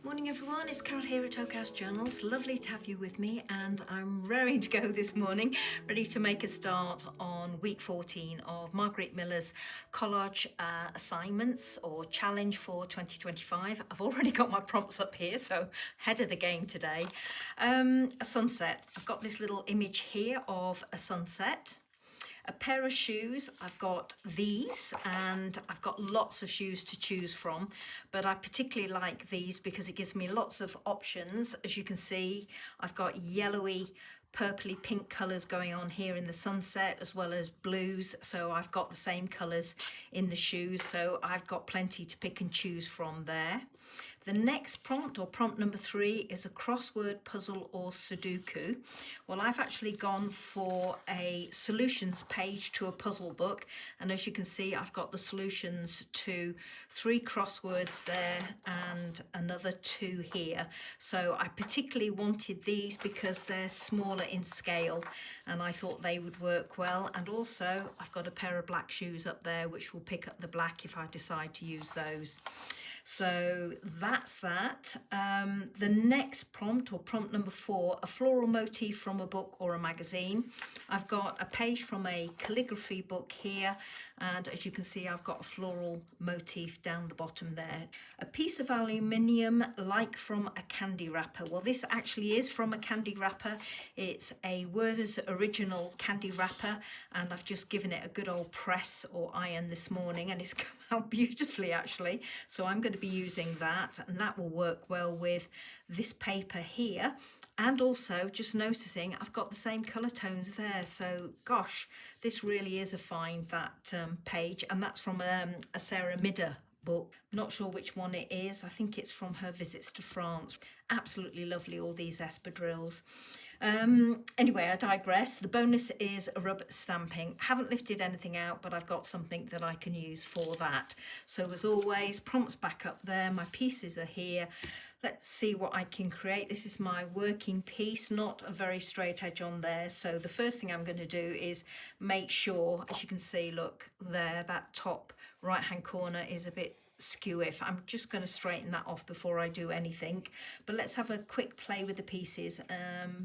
Morning everyone, it's Carol here at Oak House Journals. Lovely to have you with me, and I'm raring to go this morning, ready to make a start on week 14 of Margarete Miller's collage assignments or challenge for 2025. I've already got my prompts up here, so head of the game today. A sunset. I've got this little image here of a sunset. A pair of shoes, I've got these, and I've got lots of shoes to choose from, but I particularly like these because it gives me lots of options. As you can see, I've got yellowy, purpley pink colours going on here in the sunset, as well as blues, so I've got the same colours in the shoes, so I've got plenty to pick and choose from there. The next prompt, or prompt number 3, is a crossword puzzle or sudoku. Well, I've actually gone for a solutions page to a puzzle book, and as you can see, I've got the solutions to 3 crosswords there and another 2 here. So I particularly wanted these because they're smaller in scale, and I thought they would work well. And also I've got a pair of black shoes up there which will pick up the black if I decide to use those. So that's that. The next prompt, or prompt number 4, a floral motif from a book or a magazine. I've got a page from a calligraphy book here, and as you can see, I've got a floral motif down the bottom there. A piece of aluminium, like from a candy wrapper. Well, this actually is from a candy wrapper. It's a Werther's original candy wrapper, and I've just given it a good old press or iron this morning, and it's come out beautifully actually. So I'm going to be using that, and that will work well with this paper here. And also just noticing I've got the same colour tones there, so gosh, this really is a find, that page, and that's from a Sarah Midder book. Not sure which one it is. I think it's from her visits to France. Absolutely lovely, all these espadrilles. Anyway, I digress. The bonus is a rubber stamping. Haven't lifted anything out, but I've got something that I can use for that. So as always, prompts back up there. My pieces are here. Let's see what I can create. This is my working piece, not a very straight edge on there. So the first thing I'm going to do is make sure, as you can see, look there, that top right hand corner is a bit skew. If I'm just going to straighten that off before I do anything, but let's have a quick play with the pieces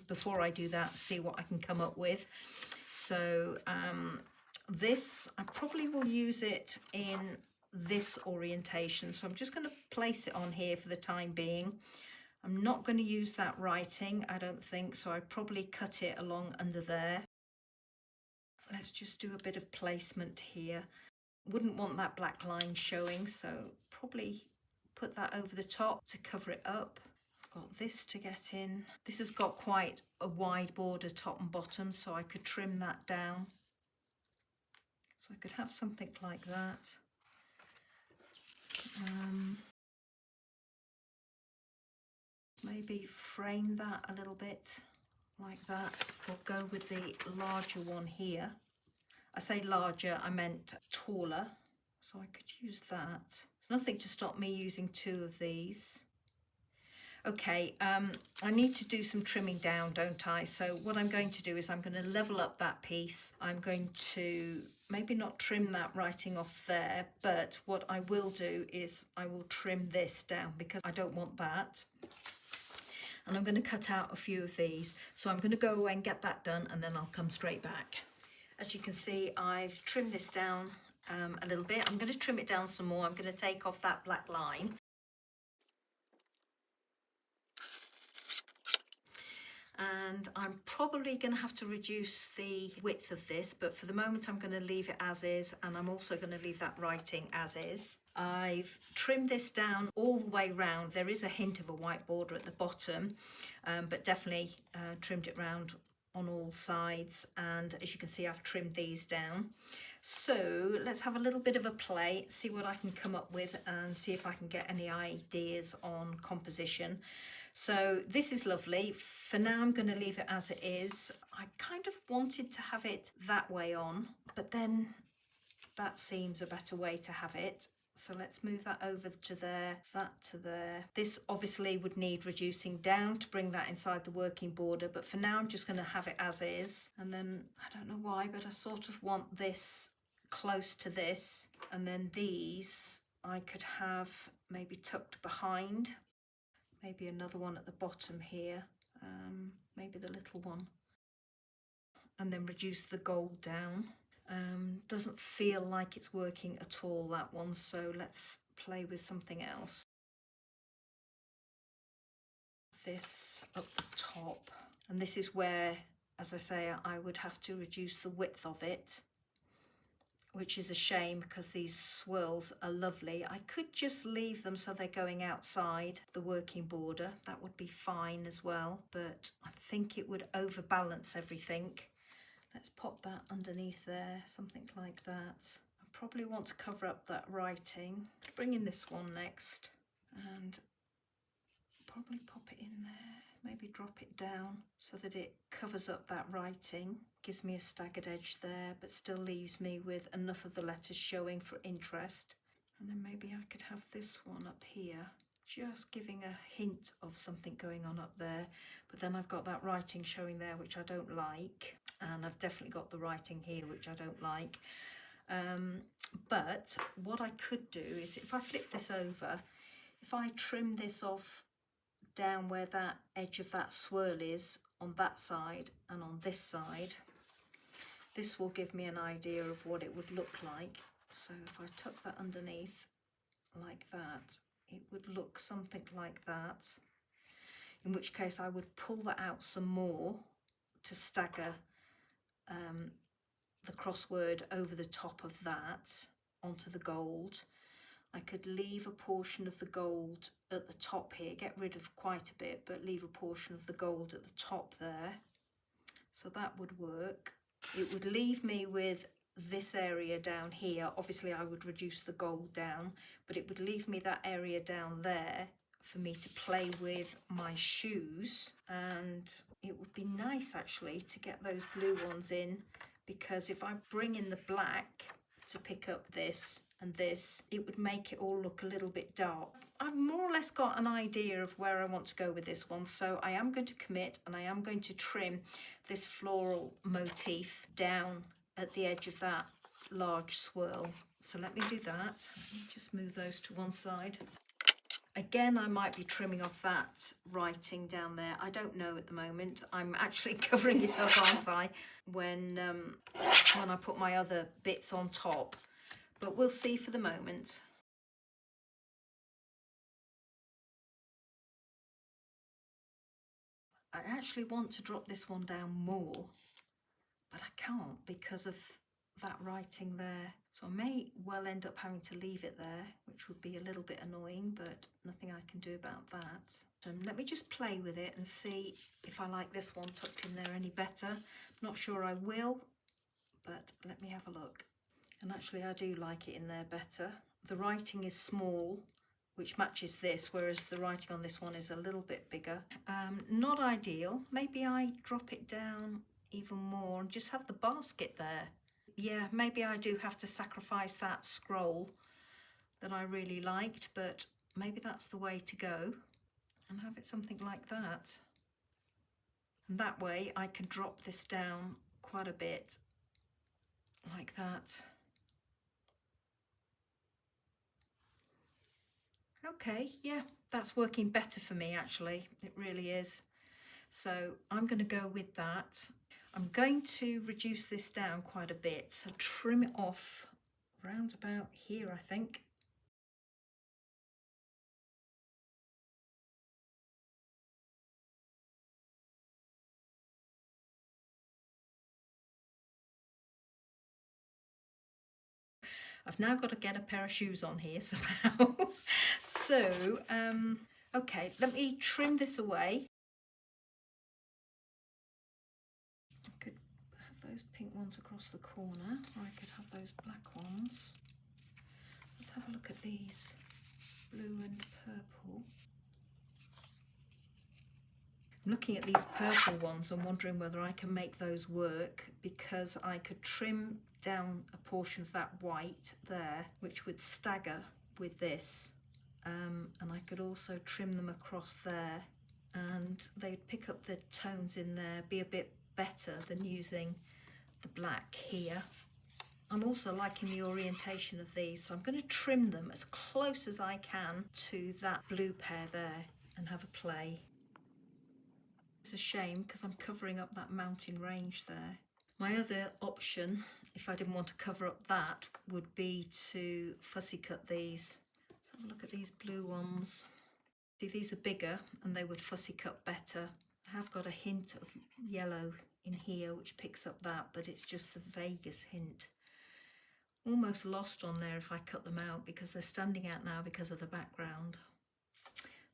before I do that, see what I can come up with. So this, I probably will use it in this orientation, so I'm just going to place it on here for the time being. I'm not going to use that writing, I don't think, so I probably cut it along under there. Let's just do a bit of placement here. Wouldn't want that black line showing, so probably put that over the top to cover it up. I've got this to get in. This has got quite a wide border top and bottom, so I could trim that down. So I could have something like that. Maybe frame that a little bit like that, or go with the larger one here. I say larger, I meant taller, so I could use that. There's nothing to stop me using 2 of these. Okay, I need to do some trimming down, don't I? So what I'm going to do is I'm going to level up that piece. I'm going to maybe not trim that writing off there, but what I will do is I will trim this down because I don't want that. And I'm going to cut out a few of these. So I'm going to go away and get that done, and then I'll come straight back. As you can see, I've trimmed this down a little bit. I'm going to trim it down some more. I'm going to take off that black line. And I'm probably going to have to reduce the width of this, but for the moment I'm going to leave it as is, and I'm also going to leave that writing as is. I've trimmed this down all the way round. There is a hint of a white border at the bottom, but definitely trimmed it round on all sides, and as you can see, I've trimmed these down. So let's have a little bit of a play, see what I can come up with, and see if I can get any ideas on composition. So this is lovely. For now, I'm going to leave it as it is. I kind of wanted to have it that way on, but then that seems a better way to have it. So let's move that over to there, that to there. This obviously would need reducing down to bring that inside the working border, but for now I'm just going to have it as is. And then, I don't know why, but I sort of want this close to this, and then these I could have maybe tucked behind. maybe another one at the bottom here, maybe the little one, and then reduce the gold down. Doesn't feel like it's working at all, that one, so let's play with something else. This up the top, and this is where, as I say, I would have to reduce the width of it, which is a shame because these swirls are lovely. I could just leave them so they're going outside the working border. That would be fine as well, but I think it would overbalance everything. Let's pop that underneath there, something like that. I probably want to cover up that writing. Bring in this one next and probably pop it in there, maybe drop it down so that it covers up that writing. Gives me a staggered edge there, but still leaves me with enough of the letters showing for interest. And then maybe I could have this one up here, just giving a hint of something going on up there. But then I've got that writing showing there, which I don't like. And I've definitely got the writing here, which I don't like. But what I could do is, if I flip this over, if I trim this off down where that edge of that swirl is on that side and on this side, this will give me an idea of what it would look like. So if I tuck that underneath like that, it would look something like that, in which case I would pull that out some more to stagger the crossword over the top of that onto the gold. I could leave a portion of the gold at the top here, get rid of quite a bit, but leave a portion of the gold at the top there. So that would work. It would leave me with this area down here. Obviously I would reduce the gold down, but it would leave me that area down there for me to play with my shoes. And it would be nice actually to get those blue ones in, because if I bring in the black to pick up this and this, it would make it all look a little bit dark. I've more or less got an idea of where I want to go with this one, so I am going to commit and I am going to trim this floral motif down at the edge of that large swirl. So let me do that. Let me just move those to one side. Again, I might be trimming off that writing down there. I don't know at the moment. I'm actually covering it up, aren't I, when I put my other bits on top. But we'll see for the moment. I actually want to drop this one down more, but I can't because of that writing there. So I may well end up having to leave it there, which would be a little bit annoying, but nothing I can do about that. So let me just play with it and see if I like this one tucked in there any better. Not sure I will, but let me have a look. And actually I do like it in there better. The writing is small, which matches this, whereas the writing on this one is a little bit bigger. Not ideal. Maybe I drop it down even more and just have the basket there. Yeah, maybe I do have to sacrifice that scroll that I really liked, but maybe that's the way to go and have it something like that. And that way I can drop this down quite a bit like that. Okay, yeah, that's working better for me actually. It really is. So I'm going to go with that. I'm going to reduce this down quite a bit, so trim it off round about here, I think. I've now got to get a pair of shoes on here somehow. So, okay, let me trim this away. I could have those pink ones across the corner, or I could have those black ones. Let's have a look at these, blue and purple. I'm looking at these purple ones and wondering whether I can make those work, because I could trim down a portion of that white there, which would stagger with this, and I could also trim them across there, and they'd pick up the tones in there, be a bit better than using the black here. I'm also liking the orientation of these, so I'm going to trim them as close as I can to that blue pair there. and have a play. It's a shame because I'm covering up that mountain range there. My other option, if I didn't want to cover up that, would be to fussy cut these. Let's have a look at these blue ones. See, these are bigger and they would fussy cut better. I have got a hint of yellow in here which picks up that, but it's just the vaguest hint. Almost lost on there if I cut them out because they're standing out now because of the background.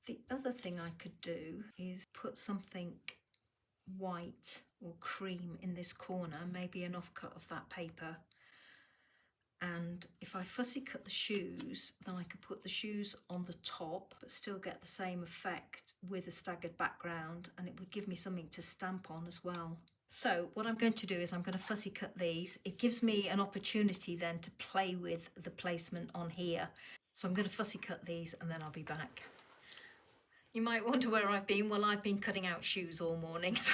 The other thing I could do is put something white or cream in this corner, maybe an offcut of that paper. And if I fussy cut the shoes, then I could put the shoes on the top but still get the same effect with a staggered background, and it would give me something to stamp on as well. So what I'm going to do is I'm going to fussy cut these. It gives me an opportunity then to play with the placement on here. So I'm going to fussy cut these and then I'll be back. You might wonder where I've been. Well, I've been cutting out shoes all morning, so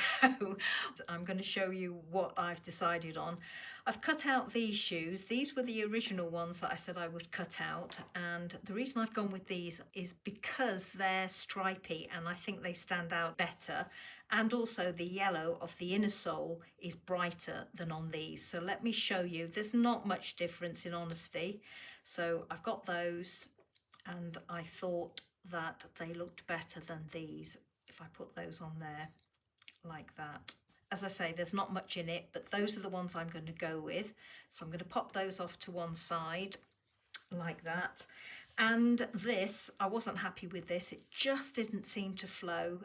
I'm going to show you what I've decided on. I've cut out these shoes. These were the original ones that I said I would cut out, and the reason I've gone with these is because they're stripy and I think they stand out better, and also the yellow of the inner sole is brighter than on these. So let me show you. There's not much difference in honesty. So I've got those, and I thought that they looked better than these if I put those on there like that. As I say, there's not much in it, but those are the ones I'm going to go with. So I'm going to pop those off to one side like that. And this, I wasn't happy with this. It just didn't seem to flow.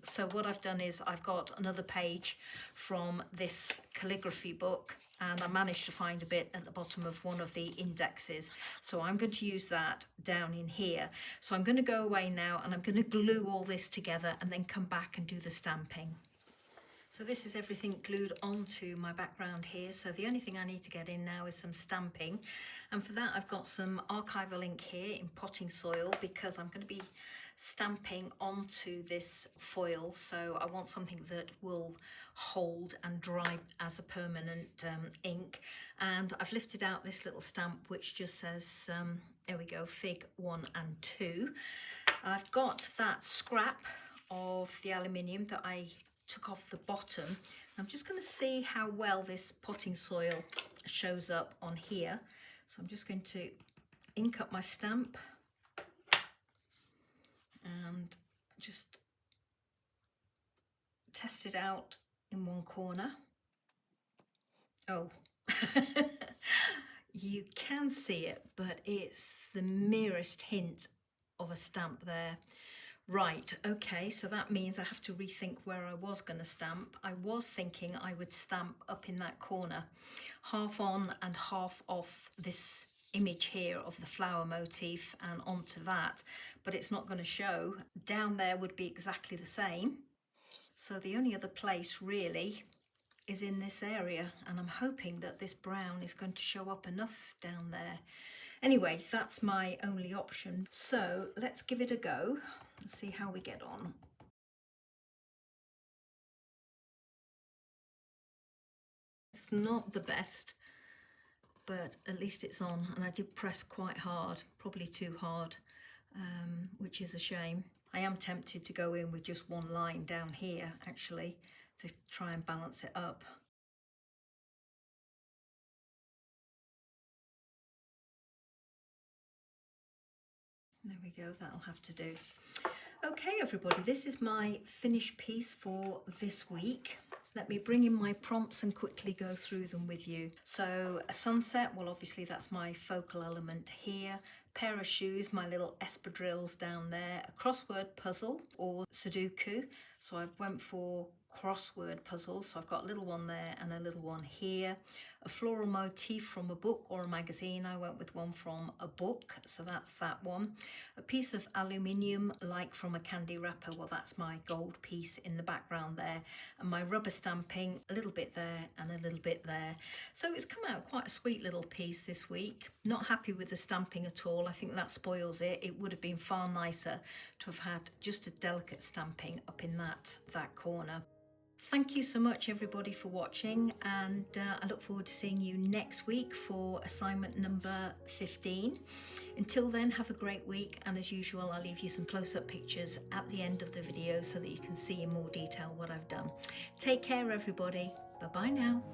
So what I've done is I've got another page from this calligraphy book, and I managed to find a bit at the bottom of one of the indexes. So I'm going to use that down in here. So I'm going to go away now and I'm going to glue all this together and then come back and do the stamping. So this is everything glued onto my background here. So the only thing I need to get in now is some stamping. And for that, I've got some Archival ink here in potting soil because I'm going to be stamping onto this foil. So I want something that will hold and dry as a permanent ink. And I've lifted out this little stamp which just says, there we go, Fig 1 and 2. I've got that scrap of the aluminium that I took off the bottom. I'm just going to see how well this potting soil shows up on here. So I'm just going to ink up my stamp and just test it out in one corner. Oh, you can see it, but it's the merest hint of a stamp there. Right, okay, so that means I have to rethink where I was going to stamp. I was thinking I would stamp up in that corner, half on and half off this image here of the flower motif and onto that, but it's not going to show. Down there would be exactly the same. So the only other place really is in this area, and I'm hoping that this brown is going to show up enough down there. Anyway, that's my only option. So let's give it a go and see how we get on. It's not the best, but at least it's on, and I did press quite hard, probably too hard, which is a shame. I am tempted to go in with just one line down here actually to try and balance it up. There we go, that'll have to do. Okay everybody, this is my finished piece for this week. Let me bring in my prompts and quickly go through them with you. So a sunset, well obviously that's my focal element here. Pair of shoes, my little espadrilles down there. A crossword puzzle or sudoku. So I went for crossword puzzles, so I've got a little one there and a little one here. A floral motif from a book or a magazine. I went with one from a book, so that's that one. A piece of aluminium like from a candy wrapper, well that's my gold piece in the background there. And my rubber stamping, a little bit there and a little bit there. So it's come out quite a sweet little piece this week. Not happy with the stamping at all. I think that spoils it. It would have been far nicer to have had just a delicate stamping up in that corner. Thank you so much everybody for watching, and I look forward to seeing you next week for assignment number 15. Until then, have a great week, and as usual I'll leave you some close-up pictures at the end of the video so that you can see in more detail what I've done. Take care everybody, bye bye now.